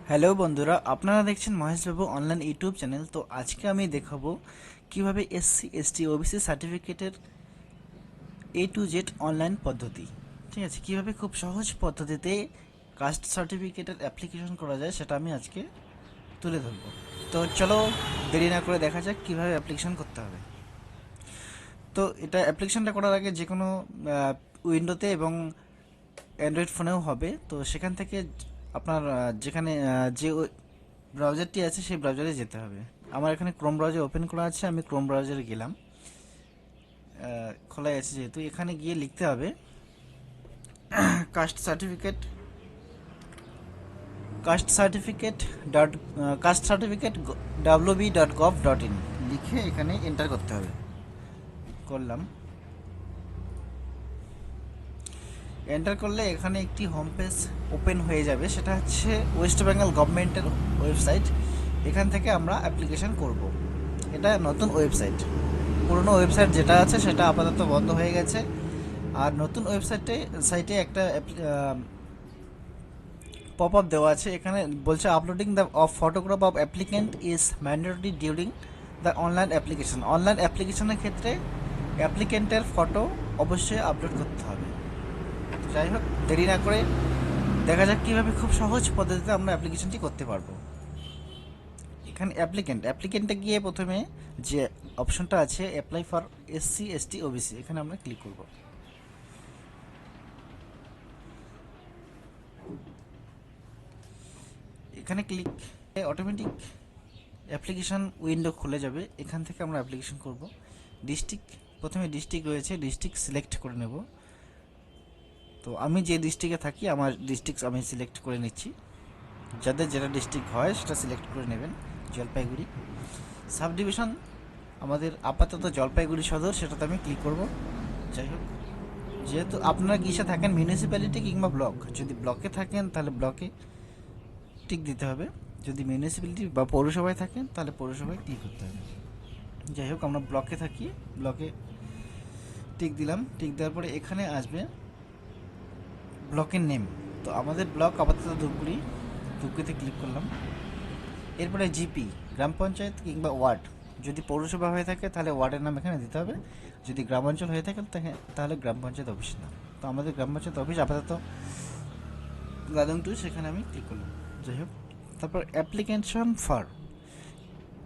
Hello বন্ধুরা, আপনারা দেখছেন মহেশ বাবু অনলাইন ইউটিউব চ্যানেল। তো আজকে আমি দেখাবো কিভাবে এসসি এসটি ওবিসি সার্টিফিকেটের A to Z অনলাইন পদ্ধতি। ঠিক আছে, কিভাবে খুব সহজ পদ্ধতিতে কাস্ট সার্টিফিকেটের অ্যাপ্লিকেশন করা যায় সেটা আমি আজকে তুলে ধরবো। তো চলো দেরি না করে দেখা যাক কিভাবে অ্যাপ্লিকেশন করতে হবে। তো এটা অ্যাপ্লিকেশনটা করার আগে যে কোনো উইন্ডোতে এবং অ্যান্ড্রয়েড ফোনেও হবে। তো সেখান থেকে আপনার যেখানে যে ব্রাউজারটি আছে সেই ব্রাউজারে যেতে হবে। আমার এখানে ক্রোম ব্রাউজার ওপেন করা আছে, আমি ক্রোম ব্রাউজারে গেলাম। খোলাই আছে যেহেতু, এখানে গিয়ে লিখতে হবে caste certificate caste certificate dot caste certificate wb.gov.in লিখে এখানে এন্টার করতে হবে। করলাম। এন্টার করলে এখানে একটি হোম পেজ ওপেন হয়ে যাবে, সেটা হচ্ছে ওয়েস্ট বেঙ্গল গভর্নমেন্টের ওয়েবসাইট। এখান থেকে আমরা অ্যাপ্লিকেশন করব। এটা নতুন ওয়েবসাইট। পুরনো ওয়েবসাইট যেটা আছে সেটা আপাতত বন্ধ হয়ে গেছে। আর নতুন সাইটে একটা পপ আপ দেওয়া আছে, এখানে বলছে uploading the of photograph of applicant is mandatory during the online application. Online অ্যাপ্লিকেশনের ক্ষেত্রে অ্যাপ্লিকেন্টের ফটো অবশ্যই আপলোড করতে হবে। যাই হোক, দেরি না করে দেখা যাক কীভাবে খুব সহজ পদ্ধতিতে আমরা অ্যাপ্লিকেশনটি করতে পারবো। এখানে অ্যাপ্লিকেন্টে গিয়ে প্রথমে যে অপশনটা আছে apply for SC ST OBC, এখানে আমরা ক্লিক করব। এখানে ক্লিক অটোমেটিক অ্যাপ্লিকেশন উইন্ডো খুলে যাবে। এখান থেকে আমরা অ্যাপ্লিকেশন করব। ডিস্ট্রিক্ট, প্রথমে ডিস্ট্রিক্ট রয়েছে, ডিস্ট্রিক্ট সিলেক্ট করে নেব। তো আমি যে ডিস্ট্রিক্টে থাকি আমার ডিস্ট্রিক্ট আমি সিলেক্ট করে নিচ্ছি। যাদের যেটা ডিস্ট্রিক্ট হয় সেটা সিলেক্ট করে নেবেন। জলপাইগুড়ি সাব ডিভিশন আমাদের আপাতত জলপাইগুড়ি সদর, সেটাতে আমি ক্লিক করব। যাই হোক, যেহেতু আপনারা কিসে থাকেন, মিউনিসিপ্যালিটি কিংবা ব্লক, যদি ব্লকে থাকেন তাহলে ব্লকে টিক দিতে হবে, যদি মিউনিসিপ্যালিটি বা পৌরসভায় থাকেন তাহলে পৌরসভায় ক্লিক করতে হবে। যাই হোক, আমরা ব্লকে থাকি, ব্লকে টিক দিলাম। টিক দেওয়ার পরে এখানে আসবে ব্লকের নেম। তো আমাদের ব্লক আপাতত ধূপগুড়ি, ধূপগুড়িতে ক্লিক করলাম। এরপরে জিপি, গ্রাম পঞ্চায়েত কিংবা ওয়ার্ড, যদি পৌরসভা হয়ে থাকে তাহলে ওয়ার্ডের নাম এখানে দিতে হবে, যদি গ্রামাঞ্চল হয়ে থাকে তাহলে গ্রাম পঞ্চায়েত অফিসের নাম। তো আমাদের গ্রাম পঞ্চায়েত অফিস আপাতত গাদং টু, সেখানে আমি ক্লিক করলাম। যাই হোক, তারপর অ্যাপ্লিকেশন ফর,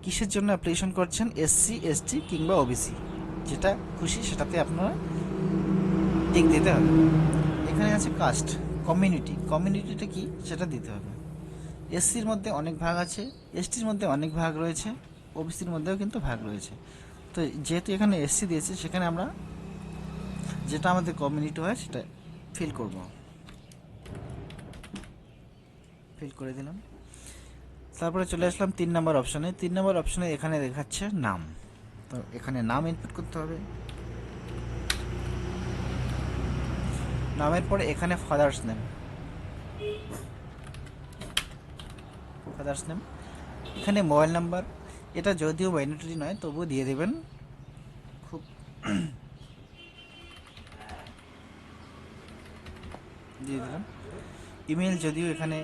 কিসের জন্য অ্যাপ্লিকেশন করছেন, এসসি এসটি কিংবা ওবিসি, যেটা খুশি সেটাতে আপনারা টিক দিতে হবে। এখানে আছে কাস্ট, কমিউনিটিটা কি সেটা দিতে হবে। এসসির মধ্যে অনেক ভাগ আছে, এসটির মধ্যে অনেক ভাগ রয়েছে, ওবিসির মধ্যেও কিন্তু ভাগ রয়েছে। তো যেহেতু এখানে এসসি দিয়েছে, সেখানে আমরা যেটা আমাদের কমিউনিটি হয় সেটা ফিল করব। ফিল করে দিলাম। তারপরে চলে আসলাম 3 নম্বর অপশানে। 3 নম্বর অপশানে এখানে দেখাচ্ছে নাম। তো এখানে নাম ইনপুট করতে হবে। নামের পরে এখানে ফাদার্স নেম, এখানে মোবাইল নাম্বার, এটা যদিও ম্যান্ডেটরি নয় তবুও দিয়ে দেবেন। খুব দিয়ে দিলাম। ইমেল যদিও এখানে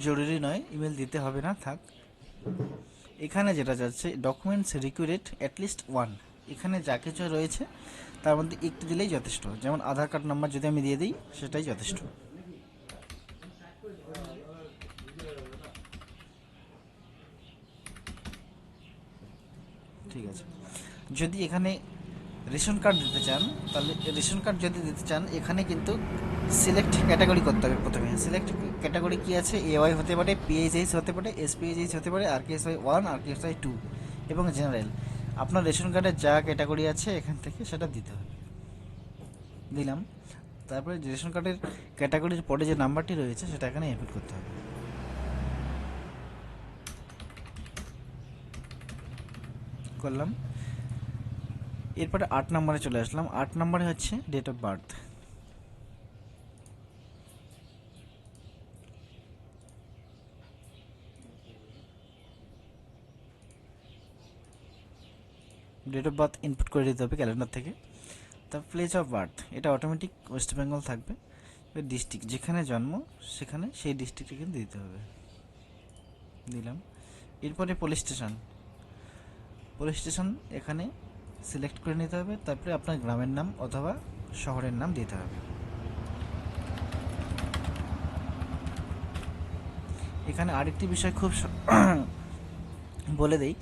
জরুরি নয়, ইমেল দিতে হবে না, থাক। এখানে যেটা যাচ্ছে ডকুমেন্টস রিকুইরেড অ্যাটলিস্ট ওয়ান, এখানে যা কিছু রয়েছে তার মধ্যে একটু দিলেই যথেষ্ট। যেমন আধার কার্ড নাম্বার যদি আমি দিয়ে দিই সেটাই যথেষ্ট। ঠিক আছে, যদি এখানে রেশন কার্ড দিতে চান, তাহলে রেশন কার্ড যদি দিতে চান এখানে কিন্তু সিলেক্ট ক্যাটাগরি করতে হবে। প্রথমে সিলেক্ট ক্যাটাগরি কী আছে, এওয়াই হতে পারে, পিএইচএইচ হতে পারে, এসপিএইচএইচ হতে পারে, RKSY 1, RKSY 2 এবং জেনারেল। আপনার রেশন কার্ডের যা ক্যাটাগরি আছে এখান থেকে সেটা দিতে হবে। দিলাম। তারপরে রেশন কার্ডের ক্যাটাগরির পরে যে নাম্বারটি রয়েছে সেটা এখানে ইনপুট করতে হবে। করলাম। এরপরে 8 নম্বরে চলে আসলাম। 8 নম্বরে হচ্ছে date of birth. Date of birth input করে দিতে হবে ক্যালেন্ডার থেকে। তার প্লেস অফ বার্থ, এটা অটোমেটিক ওয়েস্ট বেঙ্গল থাকবে। ডিস্ট্রিক্ট যেখানে জন্ম সেখানে সেই ডিস্ট্রিক্টে কিন্তু দিতে হবে। দিলাম। এরপরে পুলিশ স্টেশন এখানে সিলেক্ট করে নিতে হবে, তারপরে আপনার গ্রামের নাম অথবা শহরের নাম দিতে হবে। এখানে আরেকটি বিষয় খুব বলে দেই,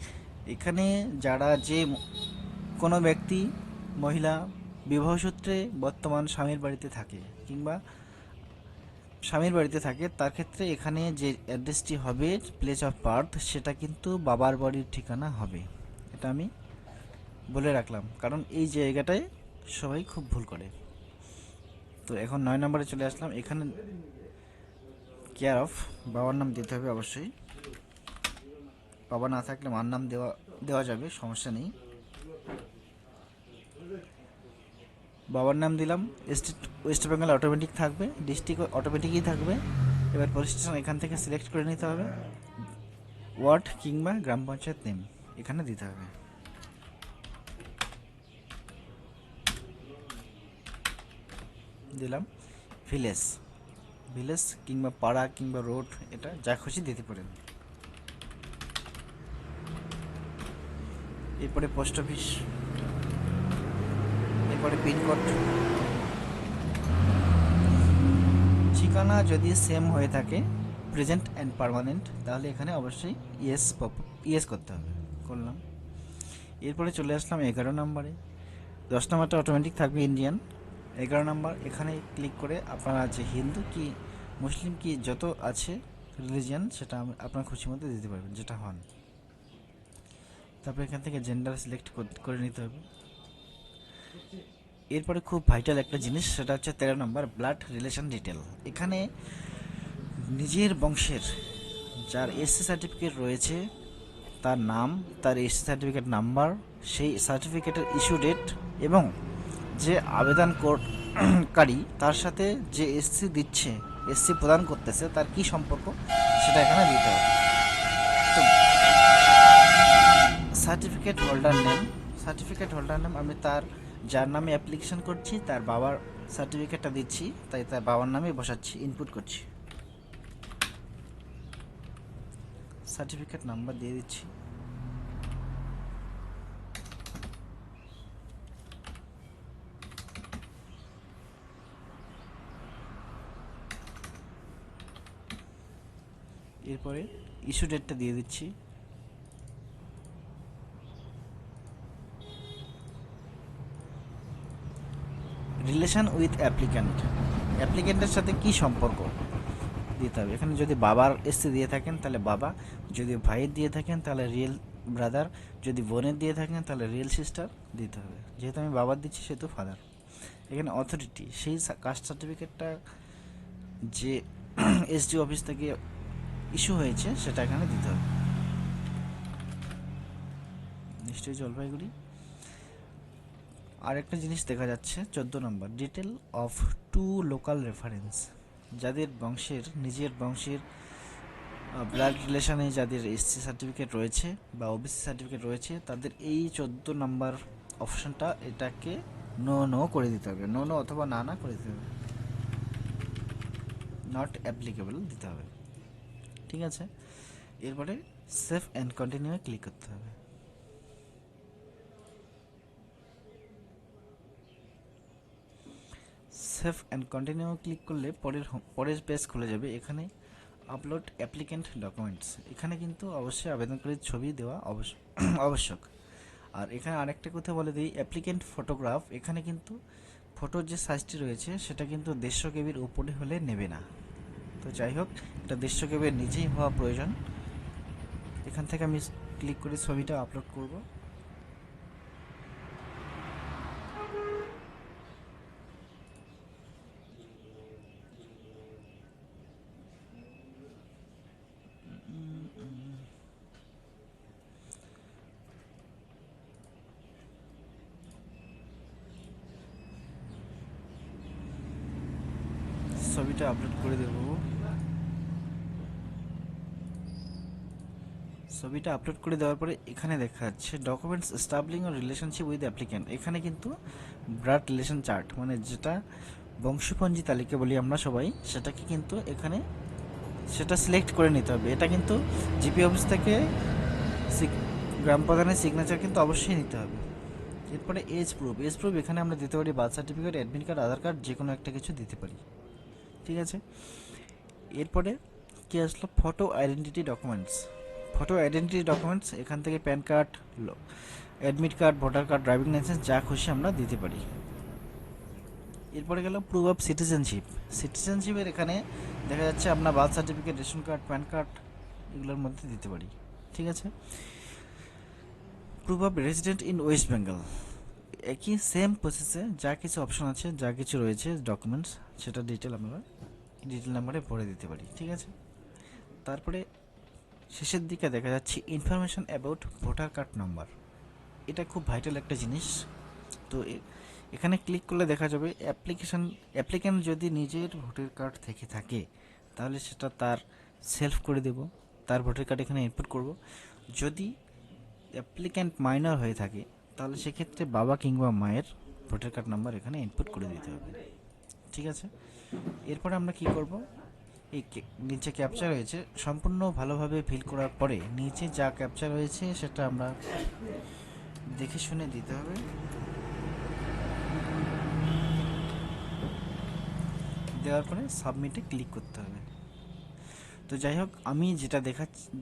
এখানে যারা কোনো ব্যক্তি মহিলা বিবাহসূত্রে বর্তমান স্বামীর বাড়িতে থাকে কিংবা তার ক্ষেত্রে এখানে যে অ্যাড্রেসটি হবে প্লেস অফ বার্থ সেটা কিন্তু বাবার বাড়ির ঠিকানা হবে। এটা আমি বলে রাখলাম, কারণ এই জায়গাটায় সবাই খুব ভুল করে। তো এখন 9 নম্বরে চলে আসলাম। এখানে কেয়ার অফ বাবার নাম দিতে হবে অবশ্যই। বাবা না থাকলে মার নাম দেওয়া যাবে, সমস্যা নেই। বাবার নাম দিলাম। স্টেট ওয়েস্ট বেঙ্গল অটোমেটিক থাকবে, ডিস্ট্রিক্ট অটোমেটিকই থাকবে। এবার পুলিশ স্টেশন এখান থেকে সিলেক্ট করে নিতে হবে। ওয়ার্ড কিংবা গ্রাম পঞ্চায়েত নেম এখানে দিতে হবে। দিলাম। ভিলেজ কিংবা পাড়া কিংবা রোড, এটা যা খুশি দিতে পারেন। এরপরে পোস্ট অফিস, এরপরে পিনকোড। ঠিকানা যদি সেম হয়ে থাকে প্রেজেন্ট অ্যান্ড পার্মানেন্ট, তাহলে এখানে অবশ্যই ইয়েস করতে হবে। করলাম। এরপরে চলে আসলাম 11 নম্বরে। 10 নম্বরটা অটোমেটিক থাকবে ইন্ডিয়ান। 11 নম্বর এখানে ক্লিক করে আপনারা যে হিন্দু কি মুসলিম কি যত আছে রিলিজিয়ান সেটা আপনার খুশি মতো দিতে পারবেন, যেটা হন। তারপর এখান থেকে জেন্ডার সিলেক্ট করে নিতে হবে। এরপরে খুব ভাইটাল একটা জিনিস, সেটা হচ্ছে 13 নম্বর ব্লাড রিলেশন ডিটেল। এখানে নিজের বংশের যার এসসি সার্টিফিকেট রয়েছে তার নাম, তার এসসি সার্টিফিকেট নাম্বার, সেই সার্টিফিকেটের ইস্যু ডেট এবং যে আবেদনকারী তার সাথে যে এসসি প্রদান করতেছে তার কি সম্পর্ক সেটা এখানে দিতে হবে। তো সার্টিফিকেট হোল্ডার নেম আমি তার যার নামে অ্যাপ্লিকেশন করছি তার বাবার সার্টিফিকেটটা দিচ্ছি, তাই তার বাবার নামে বসাচ্ছি, ইনপুট করছি। সার্টিফিকেট নাম্বার দিয়ে দিচ্ছি। এরপরে ইস্যু ডেটটা দিয়ে দিচ্ছি। রিলেশন উইথ অ্যাপ্লিক্যান্টের সাথে কি সম্পর্ক দিতে হবে। এখানে যদি বাবার এসসি দিয়ে থাকেন তাহলে বাবা, যদি ভাইয়ের দিয়ে থাকেন তাহলে রিয়েল ব্রাদার, যদি বোনের দিয়ে থাকেন তাহলে রিয়েল সিস্টার দিতে হবে। যেহেতু আমি বাবার দিচ্ছি সেহেতু ফাদার। এখানে অথরিটি, সেই কাস্ট সার্টিফিকেটটা যে এসডি অফিস থেকে ইস্যু হয়েছে সেটা এখানে দিতে হবে। নিশ্চয়ই জলপাইগুড়ি। আরেকটা জিনিস দেখা যাচ্ছে 14 নম্বর ডিটেল অফ 2 লোকাল রেফারেন্স। যাদের নিজের বংশের ব্লাড রিলেশনে যাদের এসসি সার্টিফিকেট রয়েছে বা ওবিসি সার্টিফিকেট রয়েছে তাদের এই 14 নম্বর অপশনটা এটাকে নো করে দিতে হবে। নো অথবা না করে দিতে হবে, নট অ্যাপ্লিকেবল দিতে হবে। ঠিক আছে। এরপরে সেভ অ্যান্ড কন্টিনিউ ক্লিক করতে হবে। সেভ অ্যান্ড কন্টিনিউ ক্লিক করলে পরের পেজ খুলে যাবে। এখানে আপলোড অ্যাপ্লিক্যান্ট ডকুমেন্টস, এখানে কিন্তু অবশ্যই আবেদনকারীর ছবি দেওয়া আবশ্যক। আর এখানে আরেকটা কথা বলে দিই, অ্যাপ্লিক্যান্ট ফটোগ্রাফ, এখানে কিন্তু ফটোর যে সাইজটি রয়েছে সেটা কিন্তু 150 কেবির উপরে হলে নেবে না। তো যাই হোক, এটা 150 কেবির নিচেই হওয়া প্রয়োজন। এখান থেকে আমি ক্লিক করে ছবিটা আপলোড করব। ছবিটা আপলোড করে দেব। ছবিটা আপলোড করে দেওয়ার পরে এখানে দেখা যাচ্ছে documents establishing or relationship with applicant. এখানে কিন্তু ব্লাড রিলেশন চার্ট, মানে যেটা বংশপঞ্জি তালিকা বলি আমরা সবাই, সেটাকে কিন্তু এখানে সেটা সিলেক্ট করে নিতে হবে। এটা কিন্তু জিপি অফিস থেকে গ্রাম প্রধানের সিগনেচার কিন্তু অবশ্যই নিতে হবে। এরপরে এজ প্রুফ, এখানে আমরা দিতে পারি বার্থ সার্টিফিকেট, অ্যাডমিট কার্ড, আধার কার্ড, যে কোনো একটা কিছু দিতে পারি। ঠিক আছে, এরপরে কি আসলো, ফটো আইডেন্টিটি ডকুমেন্টস, এখান থেকে pan card, admit card, voter card, driving licence, যা খুশি আমরা দিতে পারি। এরপরে গেল প্রুফ অফ সিটিজেনশিপের এখানে দেখা যাচ্ছে আমরা birth certificate, ration card, pan card এগুলোর মধ্যে দিতে পারি। ঠিক আছে, proof of resident in West Bengal, একই সেম প্রসেসে যা কিছু অপশন আছে, যা কিছু রয়েছে ডকুমেন্টস, সেটা আমরা ডিটেল নাম্বারে ভরে দিতে পারি। ঠিক আছে, তারপরে শেষের দিকে দেখা যাচ্ছে information about voter card number. এটা খুব ভাইটাল একটা জিনিস। তো এখানে ক্লিক করলে দেখা যাবে অ্যাপ্লিক্যান্ট যদি নিজের ভোটার কার্ড থেকে থাকে তাহলে সেটা তার সেলফ করে দেব, তার ভোটার কার্ড এখানে ইনপুট করব। যদি অ্যাপ্লিক্যান্ট মাইনর হয়ে থাকে তাহলে সেক্ষেত্রে বাবা কিংবা মায়ের ভোটার কার্ড নাম্বার এখানে ইনপুট করে দিতে হবে। ঠিক আছে, এরপরে আমরা কি করব, এই নিচে ক্যাপচার রয়েছে, সম্পূর্ণ ভালোভাবে ফিল করার পরে নিচে যা ক্যাপচার রয়েছে সেটা আমরা দেখে শুনে দিতে হবে। দেওয়ার পরে সাবমিটে ক্লিক করতে হবে। তো যাই হোক, আমি যেটা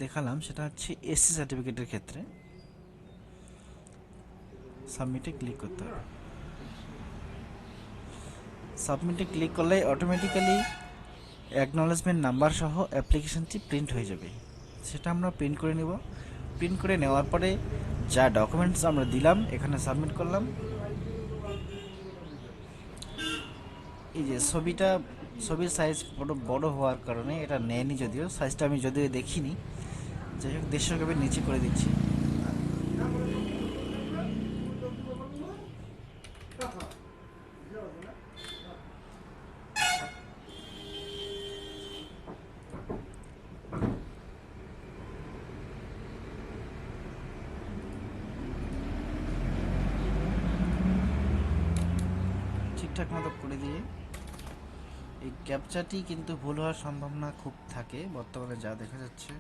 দেখালাম সেটা হচ্ছে এসসি সার্টিফিকেটের ক্ষেত্রে সাবমিটে ক্লিক করতে হবে। সাবমিটে ক্লিক করলে অটোমেটিক্যালি অ্যাকনলেজমেন্ট নাম্বার সহ অ্যাপ্লিকেশনটি প্রিন্ট হয়ে যাবে। সেটা আমরা প্রিন্ট করে নেব। প্রিন্ট করে নেওয়ার পরে যা ডকুমেন্টস আমরা দিলাম এখানে সাবমিট করলাম। এই যে ছবির সাইজ বড় হওয়ার কারণে এটা নেয়নি, যদিও সাইজটা আমি দেখিনি। যাই হোক, 150 কপির নিচে করে দিচ্ছি। ঠিকঠাক মতো করে দিয়ে, এই ক্যাপচাটি কিন্তু ভুল হওয়ার সম্ভাবনা খুব থাকে বর্তমানে যা দেখা যাচ্ছে।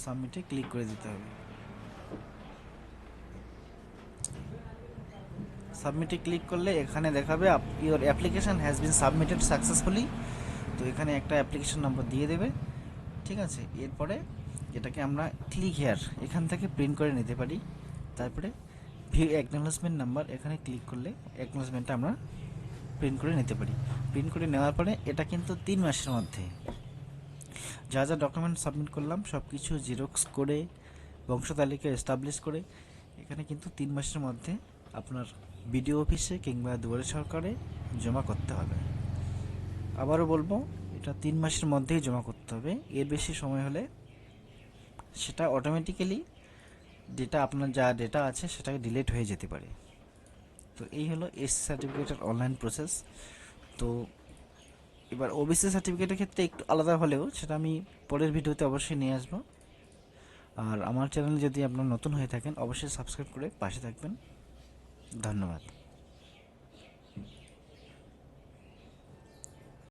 সাবমিটে ক্লিক করে দিতে হবে। সাবমিটে ক্লিক করলে এখানে দেখাবে your application has been submitted successfully. তো এখানে একটা অ্যাপ্লিকেশন নম্বর দিয়ে দেবে। ঠিক আছে, এরপরে এটাকে আমরা ক্লিক হেয়ার এখান থেকে প্রিন্ট করে নিতে পারি। তারপরে ভিউ অ্যাকনলেজমেন্ট নাম্বার, এখানে ক্লিক করলে অ্যাকনলেজমেন্টটা আমরা প্রিন্ট করে নিতে পারি। প্রিন্ট করে নেওয়ার পরে এটা কিন্তু 3 মাসের মধ্যে যা যা ডকুমেন্ট সাবমিট করলাম সব কিছু জেরক্স করে বংশ তালিকা এস্টাবলিশ করে এখানে কিন্তু 3 মাসের মধ্যে আপনার বিডিও অফিসে কিংবা দুয়ারে সরকারে জমা করতে হবে। আবারও বলবো, এটা 3 মাসের মধ্যেই জমা করতে হবে। এর বেশি সময় হলে সেটা অটোমেটিক্যালি আপনার যা ডেটা আছে সেটাকে ডিলিট হয়ে যেতে পারে। তো এই হলো এসসি সার্টিফিকেটের অনলাইন প্রসেস। তো এবার ওবিসি সার্টিফিকেটের ক্ষেত্রে একটু আলাদা হলেও সেটা আমি পরের ভিডিওতে অবশ্যই নিয়ে আসবো। আর আমার চ্যানেল যদি আপনারা নতুন হয়ে থাকেন অবশ্যই সাবস্ক্রাইব করে পাশে থাকবেন। ধন্যবাদ।